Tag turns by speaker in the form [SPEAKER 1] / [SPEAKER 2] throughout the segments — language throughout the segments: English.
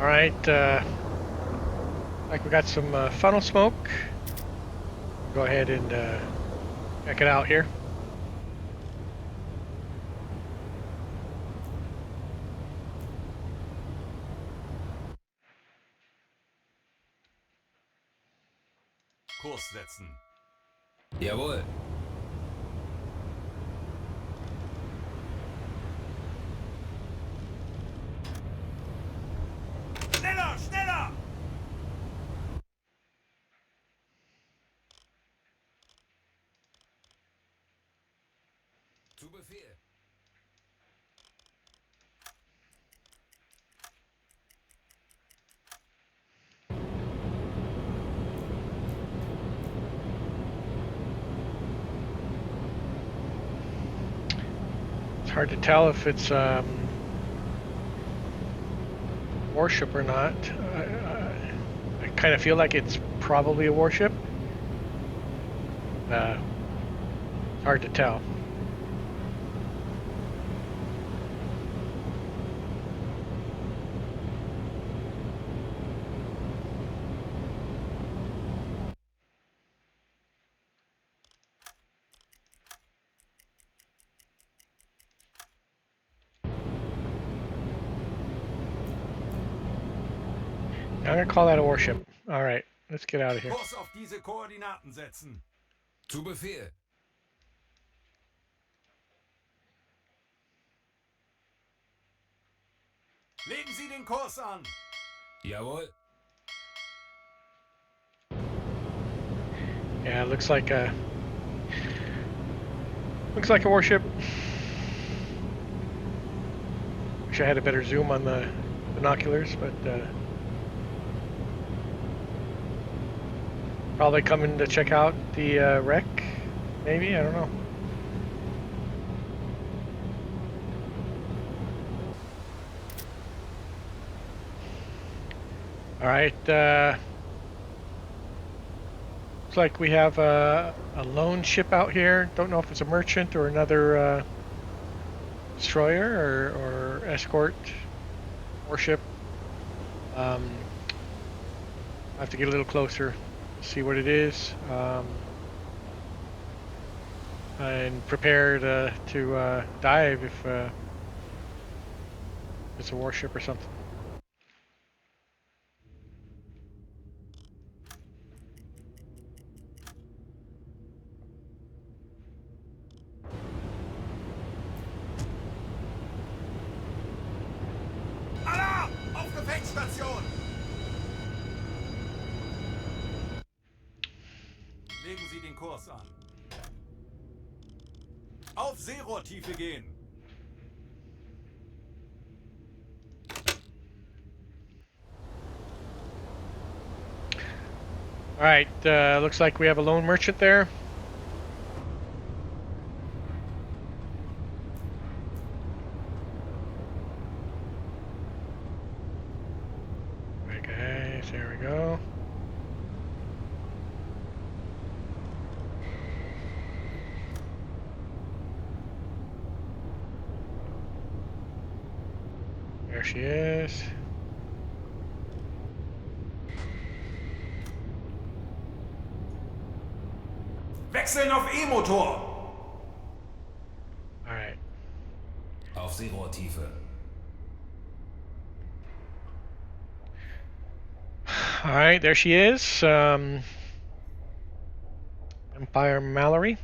[SPEAKER 1] Alright, like we got some funnel smoke. Go ahead and check it out here.
[SPEAKER 2] Kurs setzen.
[SPEAKER 3] Jawohl.
[SPEAKER 2] Schneller, schneller!
[SPEAKER 3] Zu Befehl.
[SPEAKER 1] It's hard to tell if it's warship or not. I kind of feel like it's probably a warship. Hard to tell. I'm gonna call that a warship. All right, let's get out of here.
[SPEAKER 2] Kurs auf diese Koordinaten setzen.
[SPEAKER 3] Zu Befehl.
[SPEAKER 2] Legen Sie den Kurs an.
[SPEAKER 3] Jawohl.
[SPEAKER 1] Yeah, it looks like a warship. Wish I had a better zoom on the binoculars, but probably coming to check out the wreck. Maybe, I don't know. All right. Looks like we have a lone ship out here. Don't know if it's a merchant or another destroyer or escort warship. I have to get a little closer, see what it is, and prepare to dive if it's a warship or something.
[SPEAKER 2] Alarm! Auf Gefechtsstation! Legen Sie den Kurs an. Auf Seerohrtiefe gehen.
[SPEAKER 1] All right, looks like we have a lone merchant there. Okay, there we go. There she is.
[SPEAKER 2] Wechseln auf E-Motor.
[SPEAKER 1] All right.
[SPEAKER 3] Auf Seerohrtiefe.
[SPEAKER 1] All right, there she is. Empire Mallory.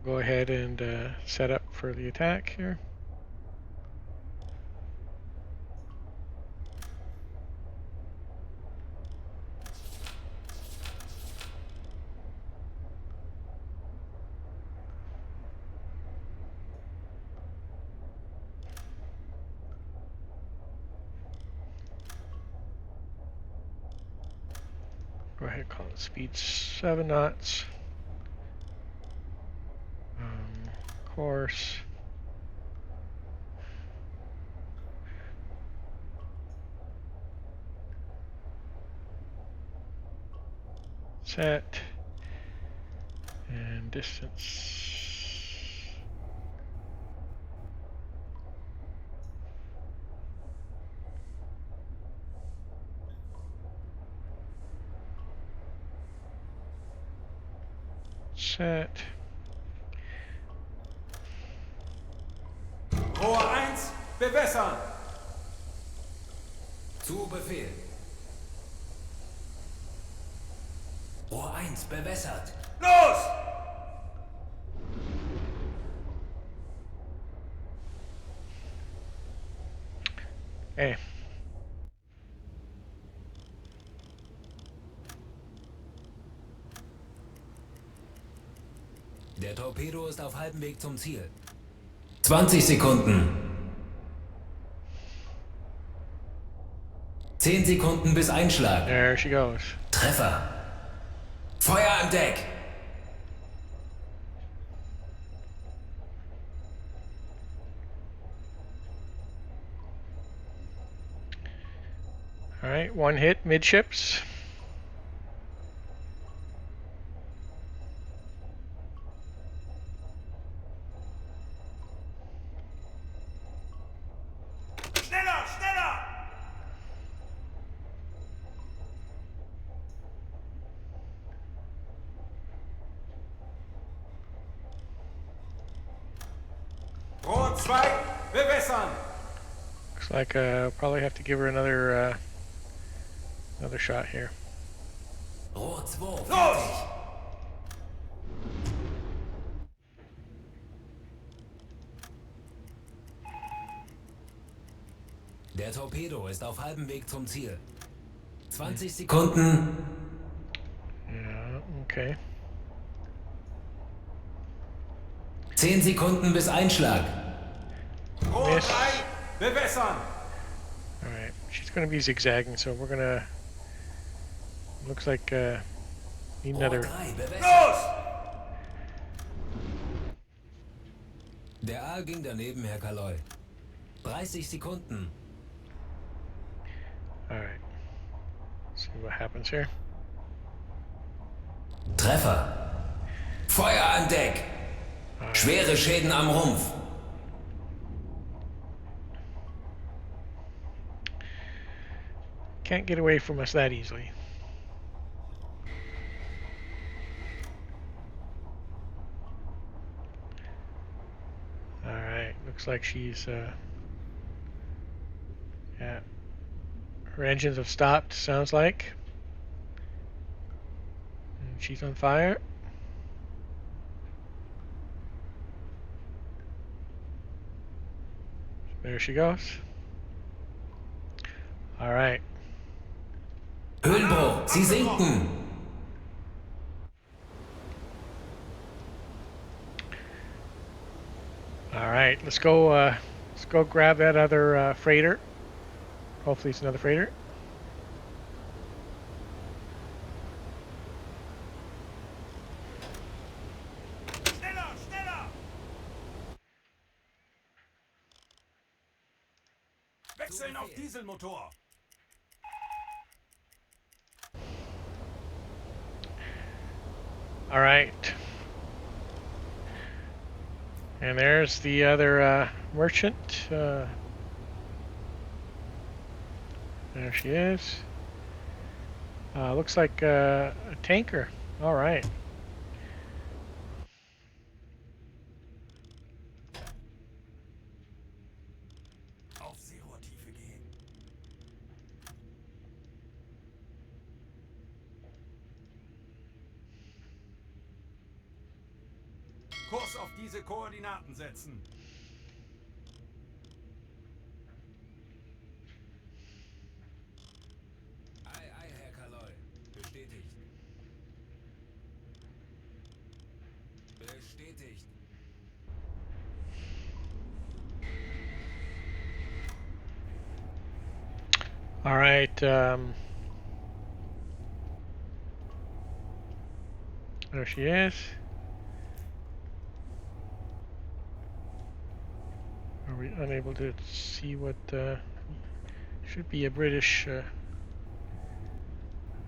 [SPEAKER 1] Go ahead and set up for the attack here. Go ahead and call it speed 7 knots. Course. Set. And distance. Set.
[SPEAKER 2] Rohr 1, bewässern.
[SPEAKER 3] Zu Befehl. Rohr 1 bewässert.
[SPEAKER 2] Los!
[SPEAKER 1] Okay.
[SPEAKER 3] Der Torpedo ist auf halbem Weg zum Ziel. 20 Sekunden. 10 Sekunden bis Einschlag.
[SPEAKER 1] There she goes.
[SPEAKER 3] Treffer. Feuer an Deck.
[SPEAKER 1] All right, one hit midships.
[SPEAKER 2] Schneller, schneller! Rohr 2, bewässern.
[SPEAKER 1] Looks like probably have to give her another shot here.
[SPEAKER 3] Rohr 2
[SPEAKER 2] Los!
[SPEAKER 3] fertig. Der Torpedo ist auf halbem Weg zum Ziel. 20 Sekunden.
[SPEAKER 1] Yeah, okay.
[SPEAKER 3] 10 Sekunden bis Einschlag.
[SPEAKER 2] Rohr
[SPEAKER 1] Miss.
[SPEAKER 2] 3, bewässern.
[SPEAKER 1] All right, she's going to be zigzagging, so we're going to... Looks like need
[SPEAKER 3] Rohr
[SPEAKER 1] another...
[SPEAKER 3] 3 bewässert.
[SPEAKER 2] Los!
[SPEAKER 3] Der Aal ging daneben, Herr Kaloy. 30 Sekunden.
[SPEAKER 1] All right. See what happens here.
[SPEAKER 3] Treffer. Feuer an Deck. Schwere Schäden am Rumpf.
[SPEAKER 1] Can't get away from us that easily. All right, looks like she's yeah. Her engines have stopped, sounds like. And she's on fire. There she goes. All right.
[SPEAKER 3] Höhenbruch. Sie sinken.
[SPEAKER 1] All right, let's go grab that other freighter. Hopefully it's another freighter.
[SPEAKER 2] Schneller, schneller! Wechseln auf Dieselmotor.
[SPEAKER 1] All right. And there's the other merchant. There she is. Looks like a tanker. All right.
[SPEAKER 2] Auf Seerohrtiefe gehen. Kurs auf diese Koordinaten setzen.
[SPEAKER 3] Ei, ei, Herr Kaloy. Bestätigt. Bestätigt.
[SPEAKER 1] All right. There she is. Are we unable to see what should be a British? I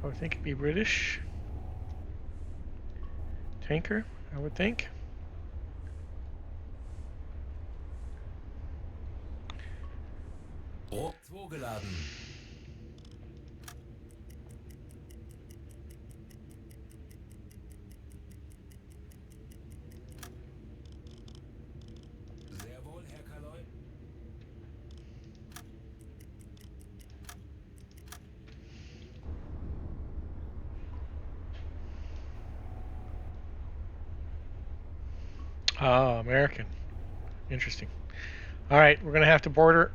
[SPEAKER 1] would think it'd be British tanker. I would think.
[SPEAKER 3] Rohr 2 geladen.
[SPEAKER 1] Oh, American. Interesting. All right, we're gonna have to board her.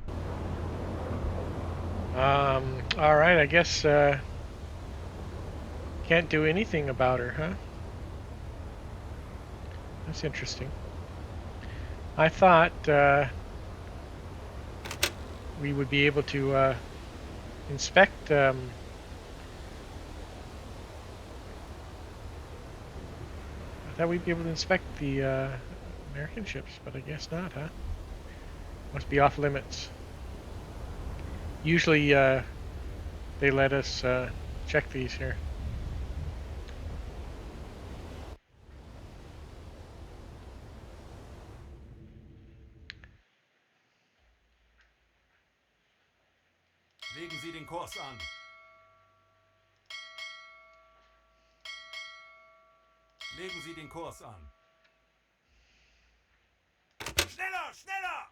[SPEAKER 1] All right, I guess can't do anything about her, huh? That's interesting. I thought we would be able to inspect. I thought we'd be able to inspect the American ships, but I guess not, huh? Must be off limits. Usually they let us check these here.
[SPEAKER 2] Legen Sie den Kurs an. Legen Sie den Kurs an. Schneller, schneller!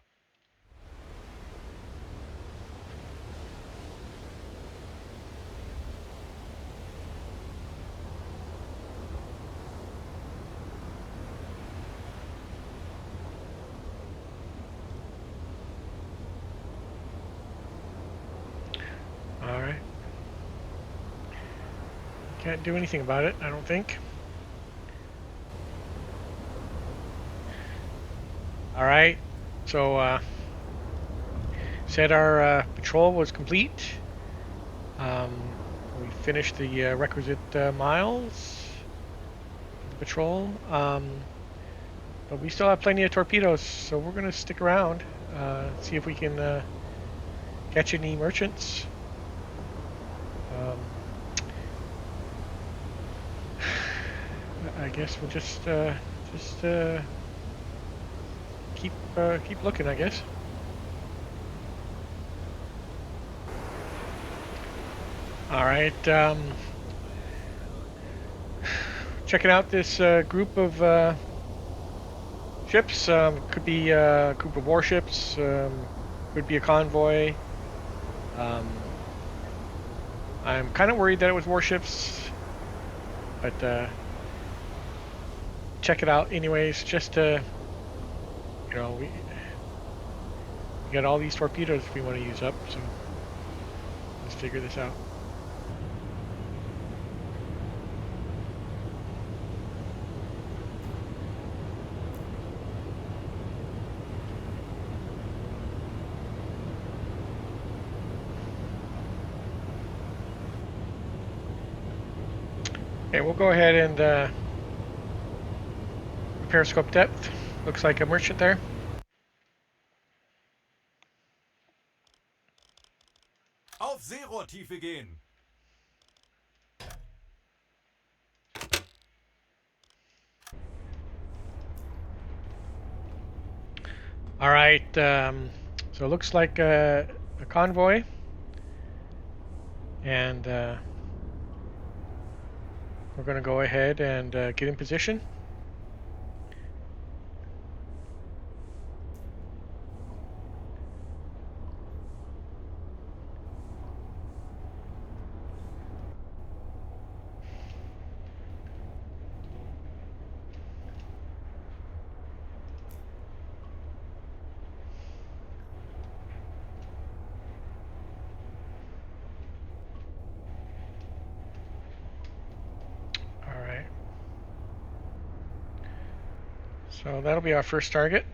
[SPEAKER 1] All right. Can't do anything about it, I don't think. All right. So said our patrol was complete. We finished the requisite miles of the patrol. But we still have plenty of torpedoes, so we're going to stick around, see if we can catch any merchants. I guess we'll just keep looking, I guess. All right. Checking out this group of ships. Could be a group of warships. Could be a convoy. I'm kind of worried that it was warships, but check it out anyways. Just to, we got all these torpedoes we want to use up, so let's figure this out. Okay, we'll go ahead and periscope depth. Looks like a merchant there.
[SPEAKER 2] Auf Seerohrtiefe gehen.
[SPEAKER 1] All right, so it looks like a convoy, and we're going to go ahead and get in position. All right. So that'll be our first target.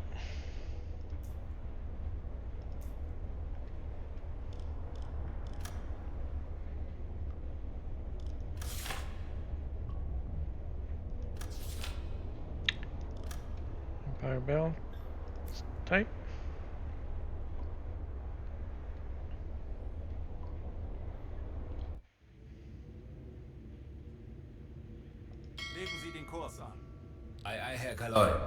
[SPEAKER 1] Empire Bell type.
[SPEAKER 2] Legen Sie den Kurs an.
[SPEAKER 3] Aye, aye, Herr Kaloy.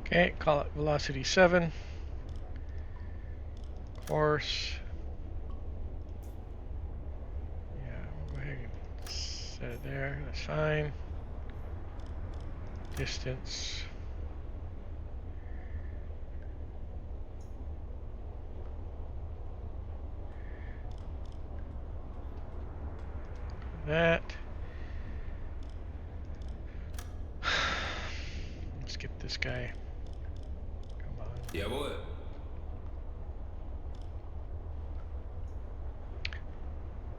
[SPEAKER 1] Okay, call it velocity 7. Course. Yeah, we'll go ahead and set it there. That's fine. Distance. That. get this guy. Come on.
[SPEAKER 3] Jawohl.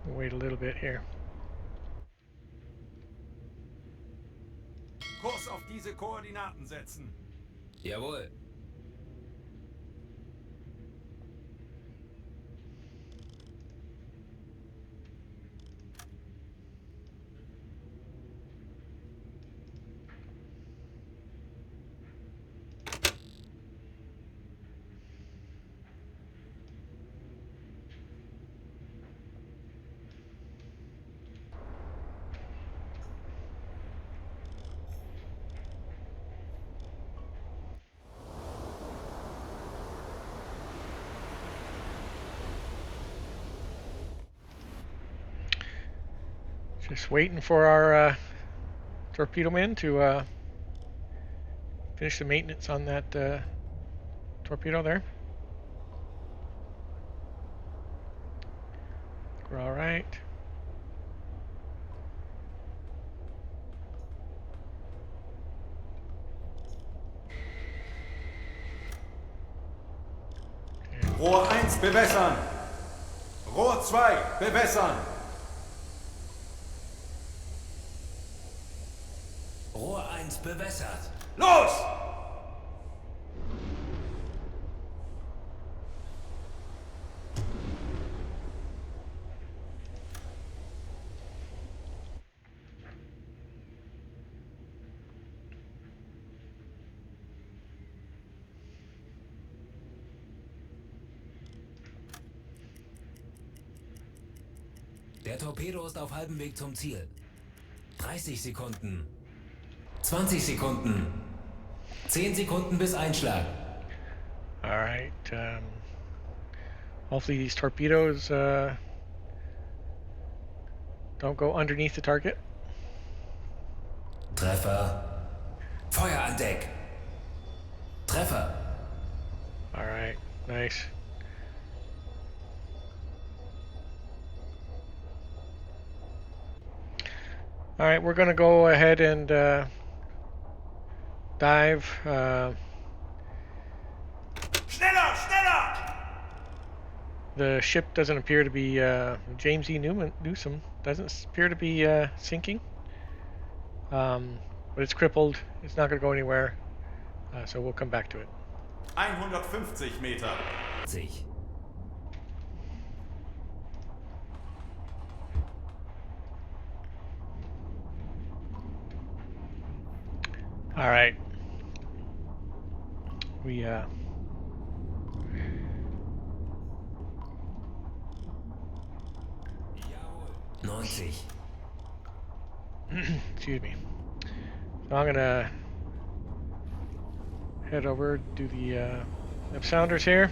[SPEAKER 1] We'll wait a little bit here.
[SPEAKER 2] Kurs auf diese Koordinaten setzen.
[SPEAKER 3] Jawohl.
[SPEAKER 1] Just waiting for our torpedo men to finish the maintenance on that torpedo there. We're all right.
[SPEAKER 2] Rohr 1 bewässern. Rohr 2 bewässern.
[SPEAKER 3] Rohr 1 bewässert.
[SPEAKER 2] Los!
[SPEAKER 3] Der Torpedo ist auf halbem Weg zum Ziel. 30 Sekunden. 20 Sekunden. 10 Sekunden bis Einschlag.
[SPEAKER 1] All right. Hopefully these torpedoes don't go underneath the target.
[SPEAKER 3] Treffer. Feuer an Deck. Treffer.
[SPEAKER 1] All right. Nice. All right, we're going to go ahead and dive.
[SPEAKER 2] Schneller, schneller!
[SPEAKER 1] The ship doesn't appear to be, James E. Newsom doesn't appear to be sinking. But it's crippled. It's not going to go anywhere. So we'll come back to it.
[SPEAKER 2] 150 Meter.
[SPEAKER 3] 60.
[SPEAKER 1] All right. We
[SPEAKER 3] 90.
[SPEAKER 1] excuse me. So I'm gonna head over, do the sounders here.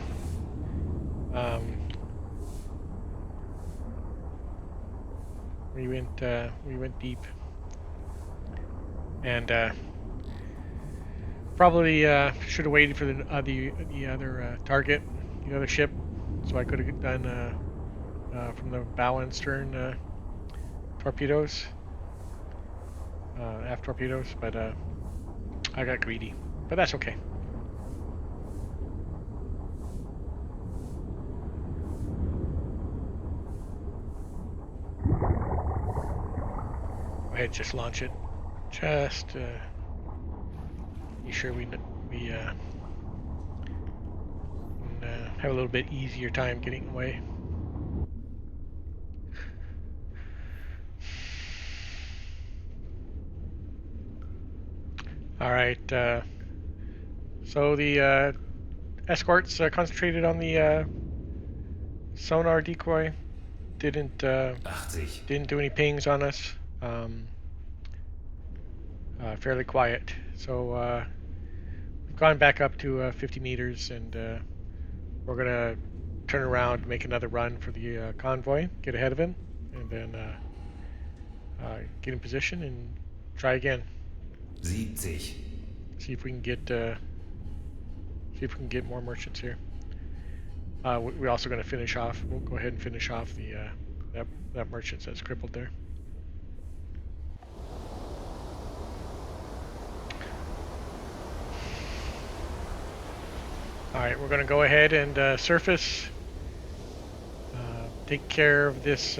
[SPEAKER 1] We went deep, and probably should have waited for the other target, the other ship, so I could have done from the bow and stern torpedoes, aft torpedoes, but I got greedy. But that's okay. Go ahead, just launch it. Just be sure we have a little bit easier time getting away. All right. So the escorts concentrated on the sonar decoy. Didn't do any pings on us. Fairly quiet. So we've gone back up to 50 meters, and we're gonna turn around, make another run for the convoy, get ahead of him, and then get in position and try again.
[SPEAKER 3] 70.
[SPEAKER 1] See if we can get more merchants here. We're also going to finish off. We'll go ahead and finish off the that merchant that's crippled there. Alright, we're going to go ahead and surface. Take care of this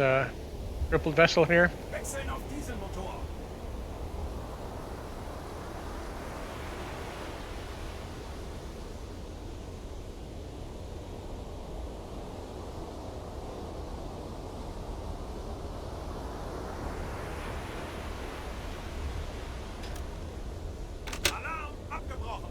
[SPEAKER 1] crippled vessel here.
[SPEAKER 2] Wechseln auf Dieselmotor. Alarm abgebrochen.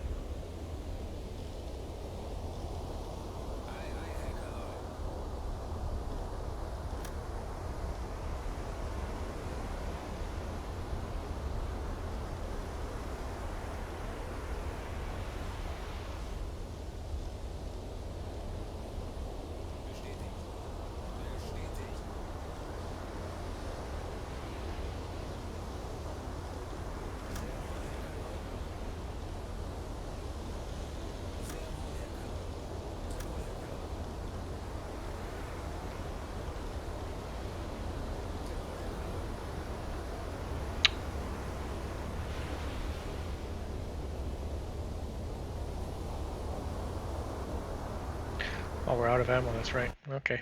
[SPEAKER 1] Oh, we're out of ammo, that's right. Okay.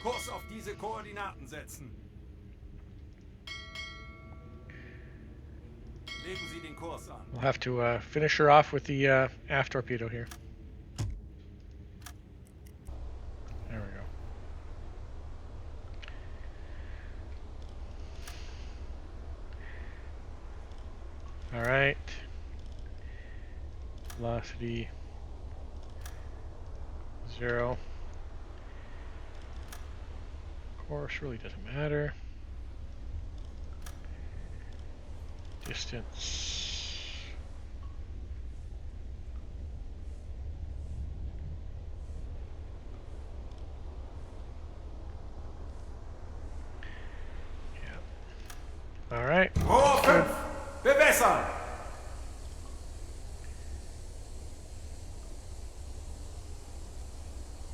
[SPEAKER 2] Kurs auf diese Koordinaten setzen. Legen Sie den Kurs an.
[SPEAKER 1] We'll have to finish her off with the aft torpedo here. There we go. Alright. Velocity 0. Course really doesn't matter. Distance. Yeah. All right.
[SPEAKER 2] Rohr 5, bewässern.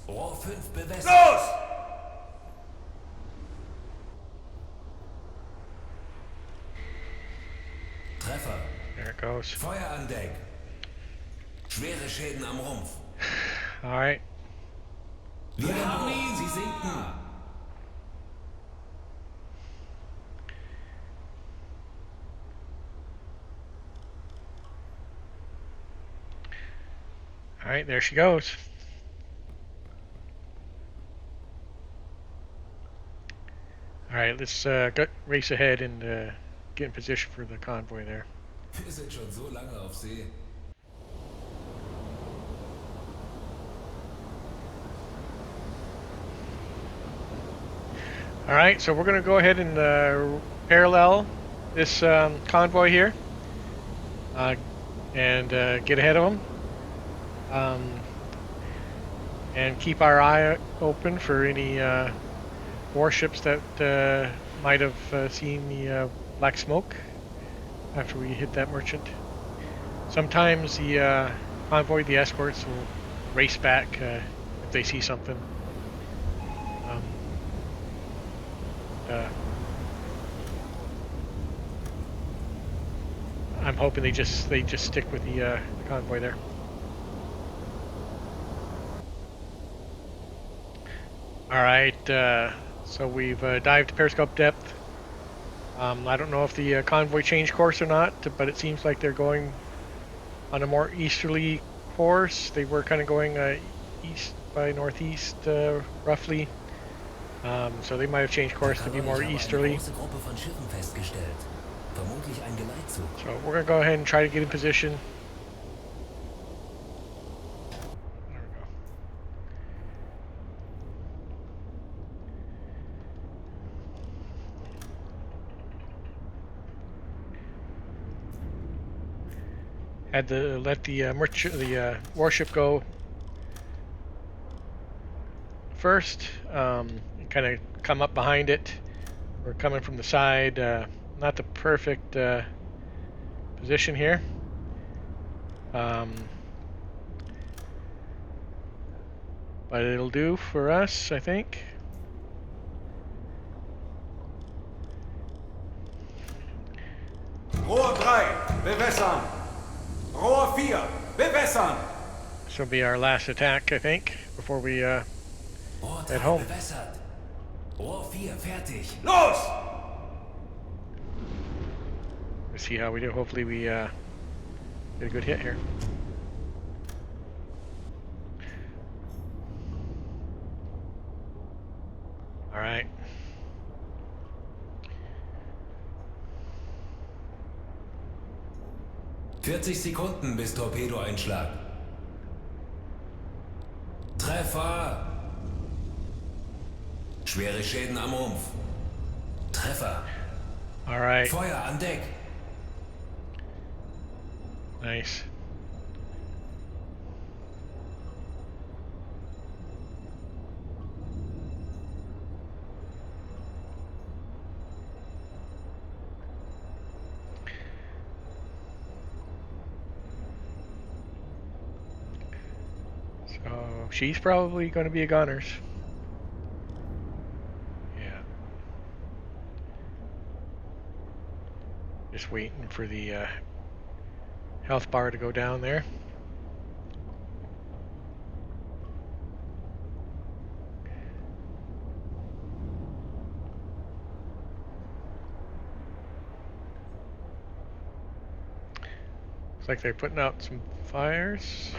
[SPEAKER 3] Rohr 5 bewässert.
[SPEAKER 2] Los!
[SPEAKER 1] There it goes.
[SPEAKER 3] Feuer an Deck. Schwere Schäden am Rumpf.
[SPEAKER 1] All right.
[SPEAKER 3] Wir haben ihn! Sie sinken!
[SPEAKER 1] All right, there she goes. All right, let's race ahead and get in position for the convoy there.
[SPEAKER 3] Wir sind schon so lange auf See.
[SPEAKER 1] All right, so we're going to go ahead and parallel this convoy here and get ahead of them. And keep our eye open for any warships that might have seen the black smoke after we hit that merchant. Sometimes the convoy, the escorts, will race back if they see something. I'm hoping they just stick with the convoy there. All right, so we've dived to periscope depth. I don't know if the convoy changed course or not, but it seems like they're going on a more easterly course. They were kind of going east by northeast, roughly. So they might have changed course to be more easterly. So we're going to go ahead and try to get in position. There we go. Had to let the warship go first, and kind of come up behind it. We're coming from the side, not the perfect position here. But it'll do for us, I think.
[SPEAKER 2] Rohr 3, bewässern. Rohr 4, bewässern.
[SPEAKER 1] This will be our last attack, I think, before we head
[SPEAKER 3] Rohr 3
[SPEAKER 1] home.
[SPEAKER 3] bewässert. Rohr 4 fertig.
[SPEAKER 2] Los!
[SPEAKER 1] Let's see how we do. Hopefully we get a good hit here. All right.
[SPEAKER 3] Sekunden bis Torpedoeinschlag. Treffer! Schwere Schäden am Rumpf. Treffer.
[SPEAKER 1] All right.
[SPEAKER 3] Feuer an Deck.
[SPEAKER 1] Nice. So she's probably going to be a gunners. Yeah. Just waiting for the health bar to go down there. Looks like they're putting out some fires.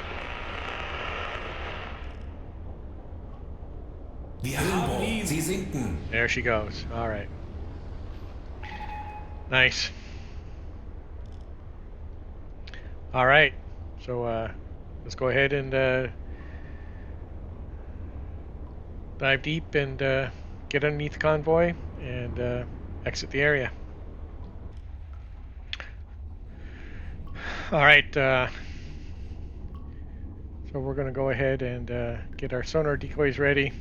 [SPEAKER 3] Wir haben ihn. Sie sinken.
[SPEAKER 1] There she goes. All right. Nice. All right. So let's go ahead and dive deep and get underneath the convoy and exit the area. All right. So we're going to go ahead and get our sonar decoys ready.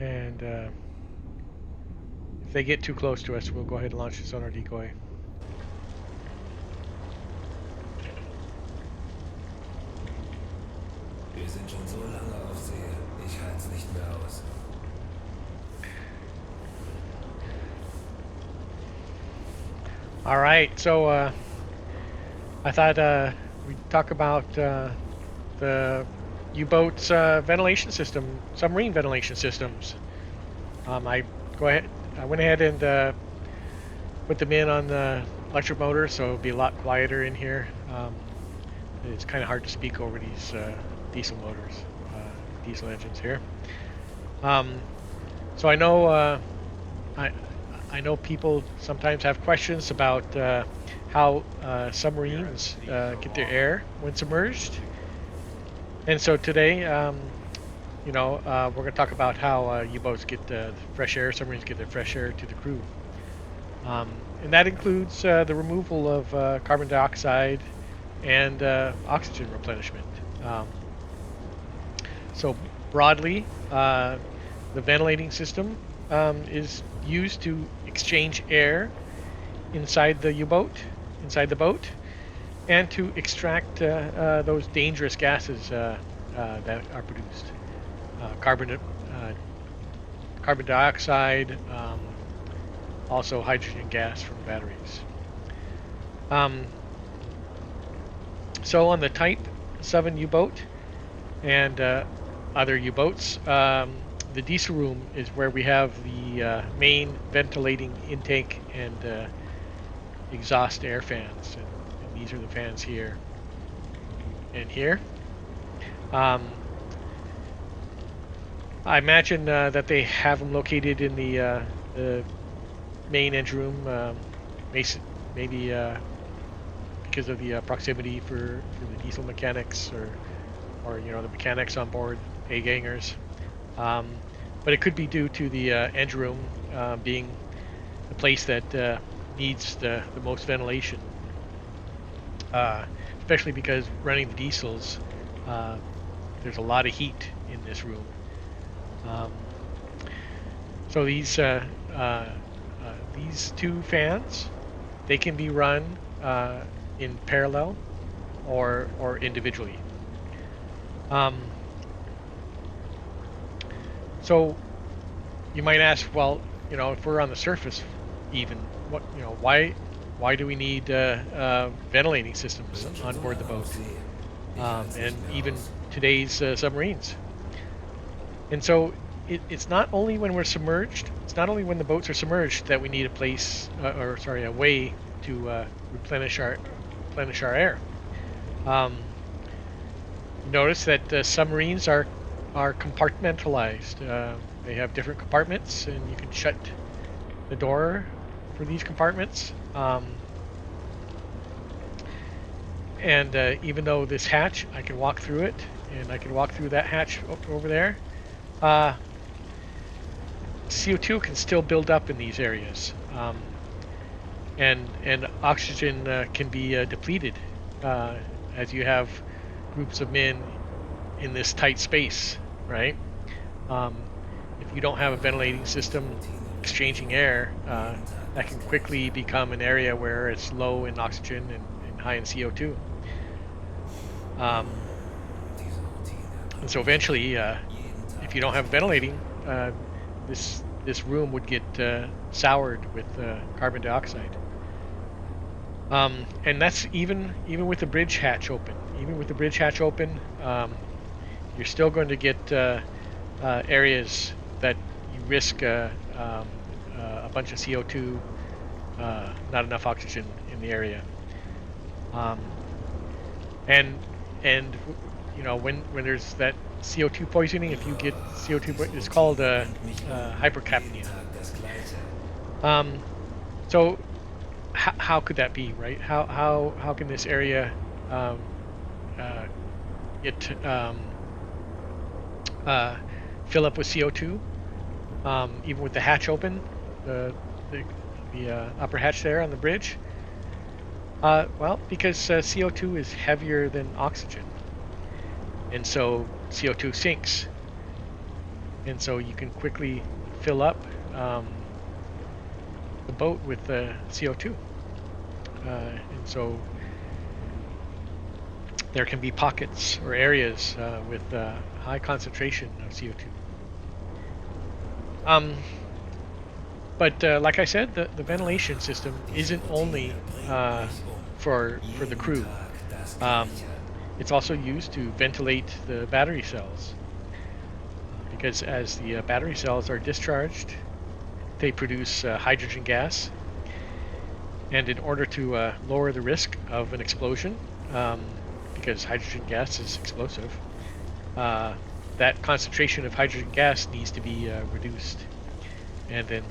[SPEAKER 1] And if they get too close to us, we'll go ahead and launch the sonar decoy.
[SPEAKER 3] Wir sind schon so lange auf See. Ich halt's nicht mehr aus.
[SPEAKER 1] All right, so I thought we'd talk about the U-boat's ventilation system, submarine ventilation systems. I went ahead and put them in on the electric motor, so it'll be a lot quieter in here. It's kind of hard to speak over these diesel motors, diesel engines here. So I know I know people sometimes have questions about how submarines get their air when submerged. And so today, we're going to talk about how U-boats get fresh air, submarines get their fresh air to the crew. And that includes the removal of carbon dioxide and oxygen replenishment. So broadly, the ventilating system is used to exchange air inside the U-boat, inside the boat, and to extract those dangerous gases that are produced. Carbon dioxide, also hydrogen gas from batteries. So on the Type 7 U-boat and other U-boats, the diesel room is where we have the main ventilating intake and exhaust air fans. And these are the fans here and here. I imagine that they have them located in the main engine room, maybe because of the proximity for the diesel mechanics or the mechanics on board, A-gangers. But it could be due to the engine room being the place that needs the most ventilation, especially because running the diesels, there's a lot of heat in this room. So these two fans, they can be run in parallel or individually. So you might ask, well, if we're on the surface, even why do we need ventilating systems
[SPEAKER 3] Wir sind schon
[SPEAKER 1] on
[SPEAKER 3] so
[SPEAKER 1] board the
[SPEAKER 3] lange auf
[SPEAKER 1] boat,
[SPEAKER 3] See. Ich halte es
[SPEAKER 1] and
[SPEAKER 3] nicht mehr
[SPEAKER 1] even
[SPEAKER 3] aus.
[SPEAKER 1] today's submarines? And so it's not only when we're submerged, it's not only when the boats are submerged that we need a place, a way to replenish our air. Notice that submarines are compartmentalized. They have different compartments, and you can shut the door for these compartments. And even though this hatch, I can walk through it, and I can walk through that hatch over there, CO2 can still build up in these areas, and oxygen can be depleted as you have groups of men in this tight space, right? Um, if you don't have a ventilating system exchanging air, that can quickly become an area where it's low in oxygen and high in CO2.
[SPEAKER 3] Diese Routine.
[SPEAKER 1] And so eventually,
[SPEAKER 3] Jeden Tag.
[SPEAKER 1] if you don't have ventilating, this room would get soured with carbon dioxide. And that's even with the bridge hatch open. Even with the bridge hatch open, you're still going to get areas that you risk a bunch of CO2, not enough oxygen in the area. And when there's that CO2 poisoning, if you get CO2, it's called hypercapnia.
[SPEAKER 3] Das Gleiche.
[SPEAKER 1] So how could that be, right? How can this area get fill up with CO2, even with the hatch open, the upper hatch there on the bridge? Well, because CO2 is heavier than oxygen, and so CO2 sinks, and so you can quickly fill up the boat with CO2, and so there can be pockets or areas with high concentration of CO2. But like I said, the ventilation system isn't only for the crew. It's also used to ventilate the battery cells, because as the battery cells are discharged, they produce hydrogen gas, and in order to lower the risk of an explosion, because hydrogen gas is explosive, that concentration of hydrogen gas needs to be reduced and then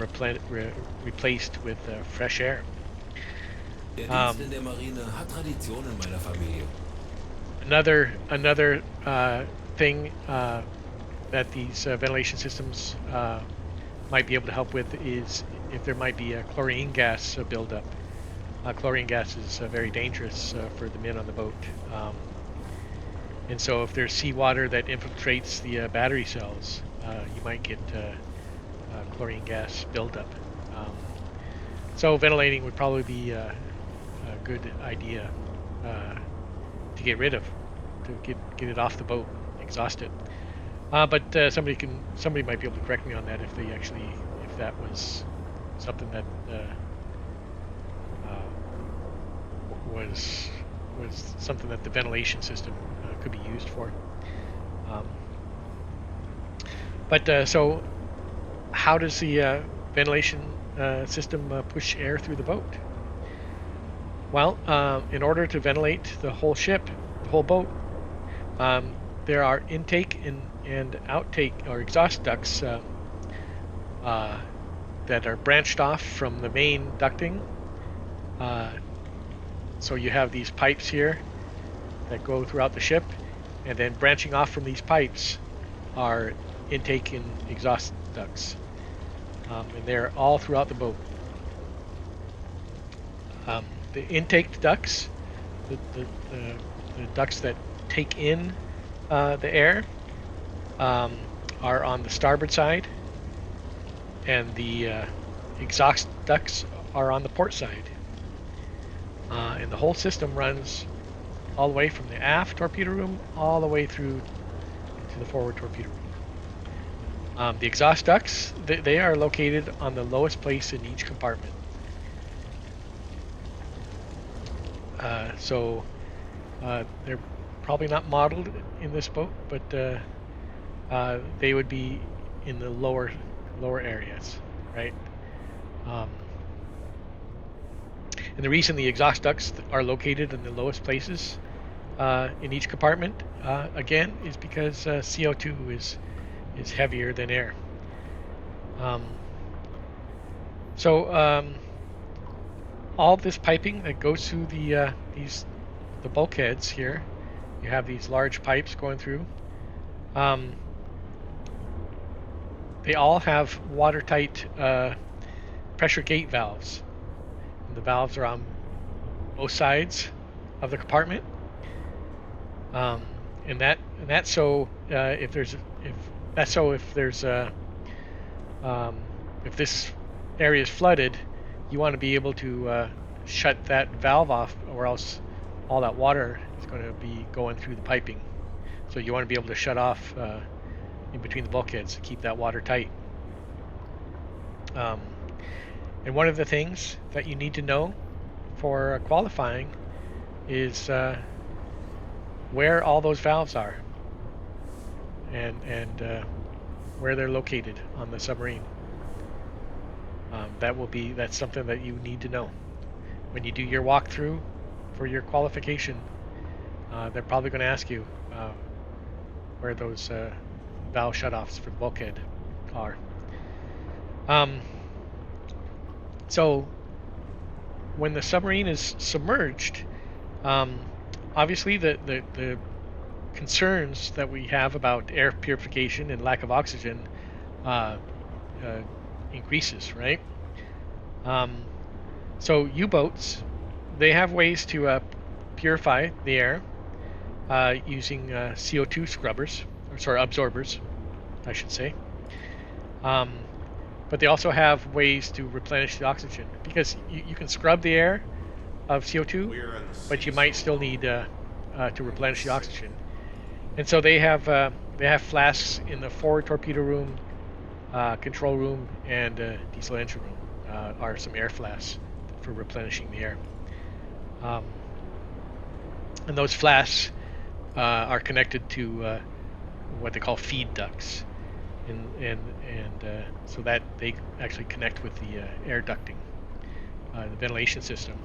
[SPEAKER 1] replaced with fresh air.
[SPEAKER 3] Der Dienst in der Marine hat Tradition in meiner Familie.
[SPEAKER 1] Another thing that these ventilation systems might be able to help with is if there might be a chlorine gas buildup. Chlorine gas is very dangerous for the men on the boat. And so if there's seawater that infiltrates the battery cells, you might get chlorine gas buildup. So ventilating would probably be a good idea to get rid of, to get it off the boat, exhaust it. But somebody might be able to correct me on that if that was something that was something that the ventilation system could be used for. So how does the ventilation system push air through the boat? Well, in order to ventilate the whole ship, the whole boat, there are intake and outtake or exhaust ducts that are branched off from the main ducting. So you have these pipes here that go throughout the ship, and then branching off from these pipes are intake and exhaust ducts, and they're all throughout the boat. The intake ducts, the ducts that take in the air, are on the starboard side, and the exhaust ducts are on the port side. And the whole system runs all the way from the aft torpedo room all the way through to the forward torpedo room. The exhaust ducts, they are located on the lowest place in each compartment. So they're probably not modeled in this boat, but they would be in the lower areas, right? And the reason the exhaust ducts are located in the lowest places in each compartment, again, is because CO2 is heavier than air. All this piping that goes through the bulkheads here, you have these large pipes going through. They all have watertight pressure gate valves. And the valves are on both sides of the compartment, and that's so if this area is flooded, you want to be able to shut that valve off, or else all that water is going to be going through the piping. So you want to be able to shut off in between the bulkheads to keep that water tight. And one of the things that you need to know for qualifying is where all those valves are and where they're located on the submarine. That's something that you need to know when you do your walkthrough for your qualification. They're probably going to ask you where those valve shutoffs for the bulkhead are. So when the submarine is submerged, obviously the concerns that we have about air purification and lack of oxygen increases, right? So U-boats, they have ways to purify the air using CO2 scrubbers, absorbers, I should say. But they also have ways to replenish the oxygen, because you can scrub the air of CO2, but you might still need to replenish the oxygen. And so they have flasks in the forward torpedo room, control room, and diesel engine room are some air flasks for replenishing the air. And those flasks are connected to what they call feed ducts. And so that they actually connect with the air ducting, the ventilation system.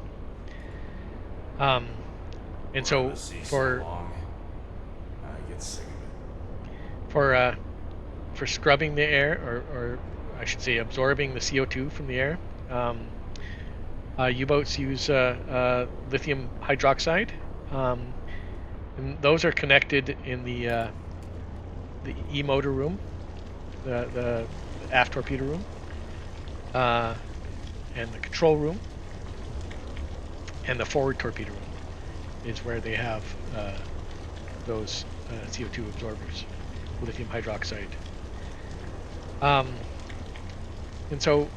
[SPEAKER 1] And so for scrubbing the air, or I should say absorbing the CO2 from the air, U-boats use lithium hydroxide, and those are connected in the E-motor room, the aft torpedo room, and the control room, and the forward torpedo room is where they have those CO2 absorbers, lithium hydroxide. And so you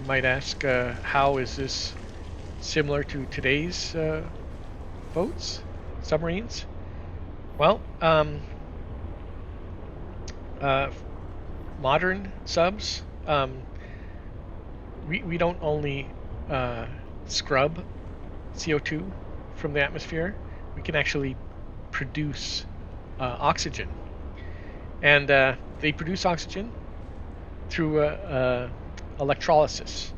[SPEAKER 1] might ask, how is this similar to today's boats, submarines? Well, modern subs, we don't only scrub CO2 from the atmosphere, we can actually produce oxygen. And they produce oxygen through electrolysis.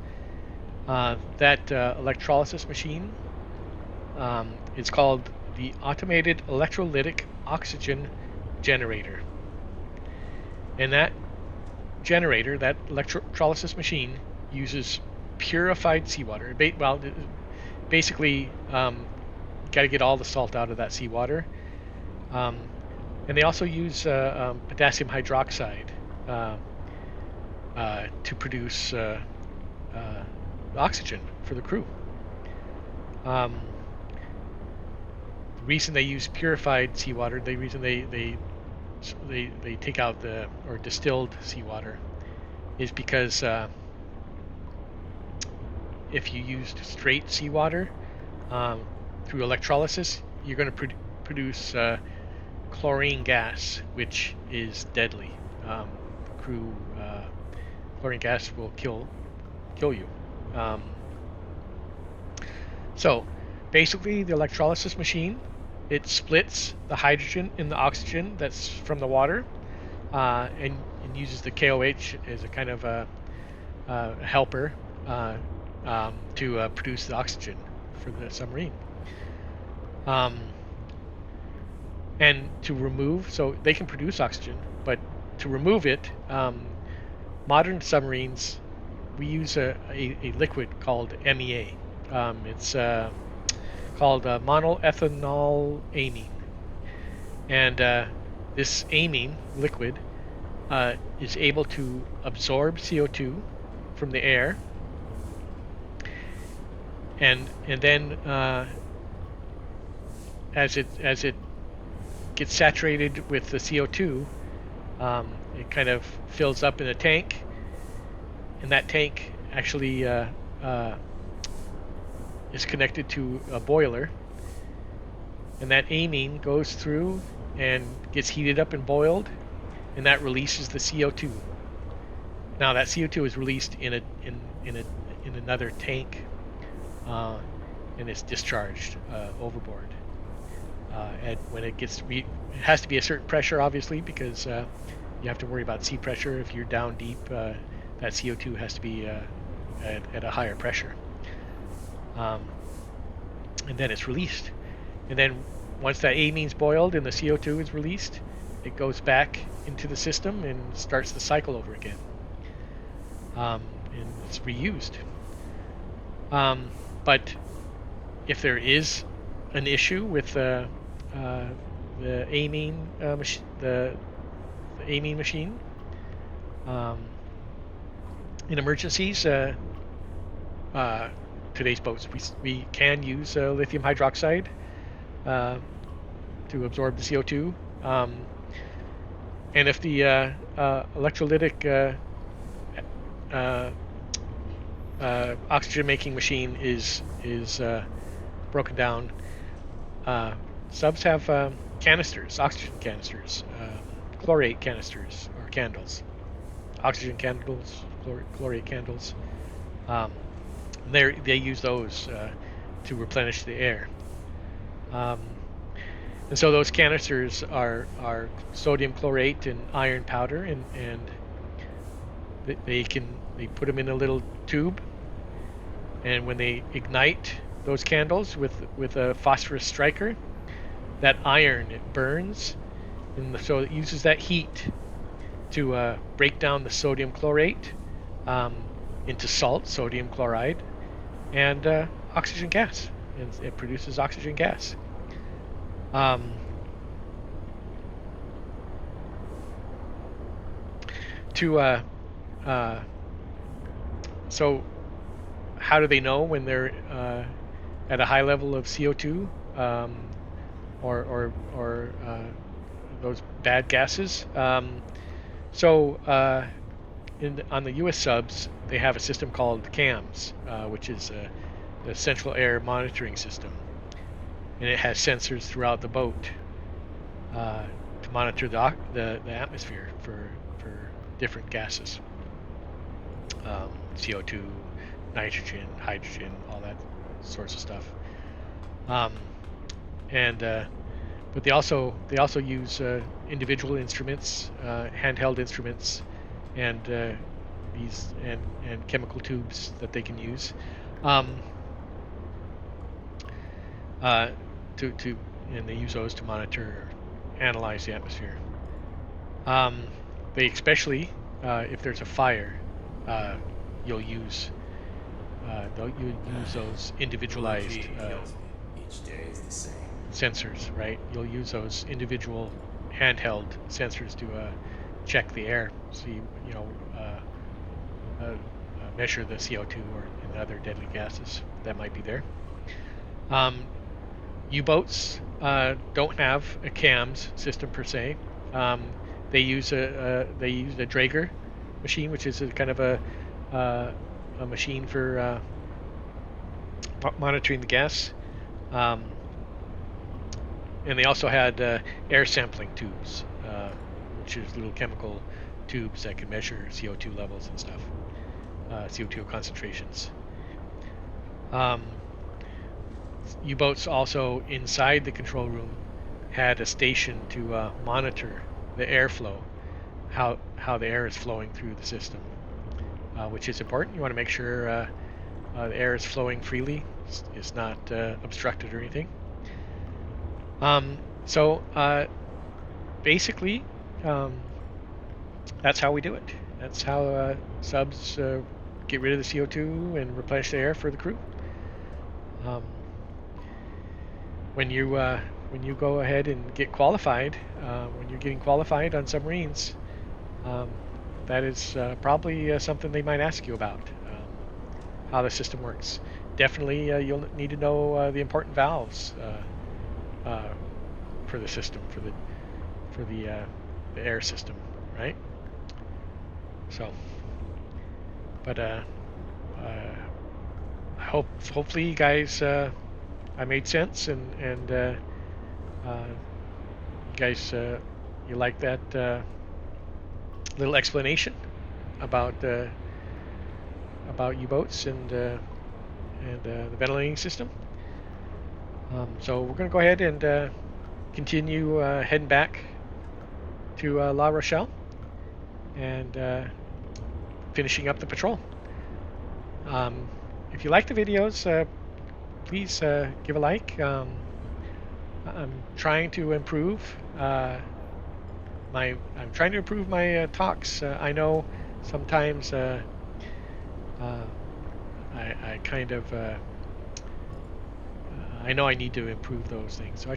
[SPEAKER 1] That electrolysis machine is called the Automated Electrolytic Oxygen Generator. And that generator, that electrolysis machine, uses purified seawater. Basically, got to get all the salt out of that seawater. And they also use potassium hydroxide to produce oxygen for the crew. The reason they use purified seawater, the reason they take out or distilled seawater, is because if you used straight seawater through electrolysis, you're going to produce chlorine gas, which is deadly. through chlorine gas will kill you. So basically, the electrolysis machine, it splits the hydrogen and the oxygen that's from the water, and uses the KOH as a kind of a helper to produce the oxygen for the submarine. And to remove, so they can produce oxygen, but to remove it, modern submarines, we use a liquid called MEA. It's called monoethanol amine. And this amine liquid is able to absorb CO2 from the air, and then as it gets saturated with the CO2, it kind of fills up in a tank, and that tank actually is connected to a boiler, and that amine goes through and gets heated up and boiled, and that releases the CO2. Now that CO2 is released in another tank, and it's discharged overboard. And when it gets, it has to be a certain pressure, obviously, because you have to worry about sea pressure. If you're down deep, that CO2 has to be at a higher pressure. And then it's released. And then once that amine's boiled and the CO2 is released, it goes back into the system and starts the cycle over again. And it's reused. But if there is an issue with the amine the amine machine, in emergencies, today's boats, we can use lithium hydroxide to absorb the CO2, and if the electrolytic oxygen making machine is broken down, subs have canisters, oxygen canisters, chlorate canisters or candles, oxygen candles, chlorate candles. They use those to replenish the air. And so those canisters are sodium chlorate and iron powder, and they put them in a little tube, and when they ignite those candles with a phosphorus striker, that iron, it burns, and so it uses that heat to break down the sodium chlorate into salt, sodium chloride, and oxygen gas, and it produces oxygen gas. So how do they know when they're at a high level of CO2 or those bad gases? So on the U.S. subs, they have a system called CAMS, which is the Central Air Monitoring System, and it has sensors throughout the boat to monitor the atmosphere for different gases, CO2, nitrogen, hydrogen, all that sorts of stuff. But they also use individual instruments, handheld instruments, and these and chemical tubes that they can use and they use those to monitor or analyze the atmosphere. They especially if there's a fire, you'll use those individualized
[SPEAKER 3] Each day is the same.
[SPEAKER 1] sensors, right? You'll use those individual handheld sensors to check the air, see, measure the CO2 or and other deadly gases that might be there. U-boats don't have a CAMS system per se. They use a Draeger machine, which is a kind of a machine for monitoring the gas. And they also had air sampling tubes, which is little chemical tubes that can measure CO2 levels and stuff, CO2 concentrations. U-boats also inside the control room had a station to monitor the airflow, how the air is flowing through the system, which is important. You want to make sure the air is flowing freely, it's not obstructed or anything. So basically, that's how we do it. That's how subs get rid of the CO2 and replenish the air for the crew. When you go ahead and get qualified, when you're getting qualified on submarines, that is probably something they might ask you about, how the system works. Definitely, you'll need to know the important valves for the system, for the air system, right? So, but hopefully you guys, I made sense, and you guys, you like that little explanation about U-boats and the ventilating system. So we're going to go ahead and continue heading back to La Rochelle and finishing up the patrol. If you like the videos, please give a like. I'm trying to improve my talks. I know sometimes I kind of I know I need to improve those things. So I'm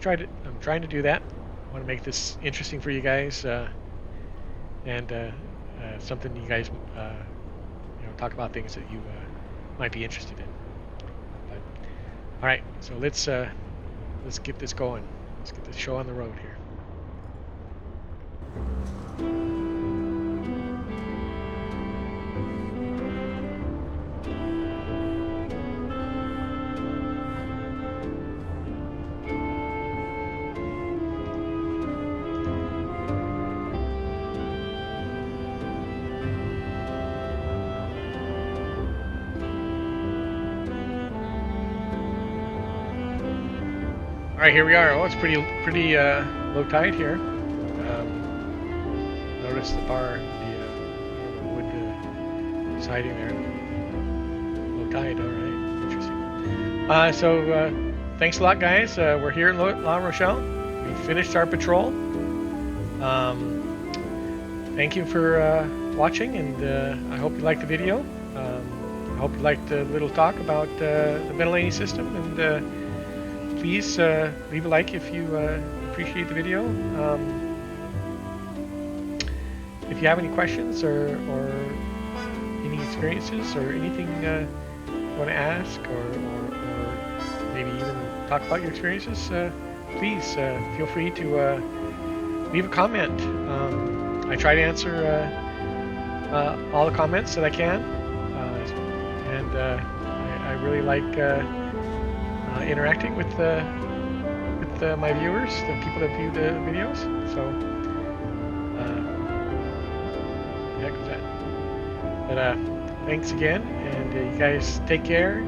[SPEAKER 1] trying to do that. I want to make this interesting for you guys, and something you guys talk about things that you might be interested in. But, all right, so let's get this going. Let's get this show on the road here. All right, here we are. Oh, it's pretty low tide here. Notice the bar, the wood siding there. Low tide. All right, interesting. So thanks a lot, guys. We're here in La Rochelle. We finished our patrol. Thank you for watching, and I hope you liked the video. I hope you liked the little talk about the ventilating system, and please leave a like if you appreciate the video. If you have any questions or any experiences or anything you want to ask, or maybe even talk about your experiences, please feel free to leave a comment. I try to answer all the comments that I can, and I really like interacting with my viewers, the people that view the videos. So yeah, goes that. But thanks again, and you guys take care.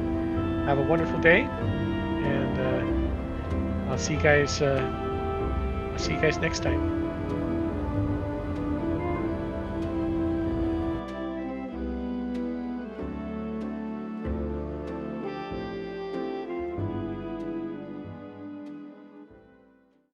[SPEAKER 1] Have a wonderful day, and I'll see you guys next time.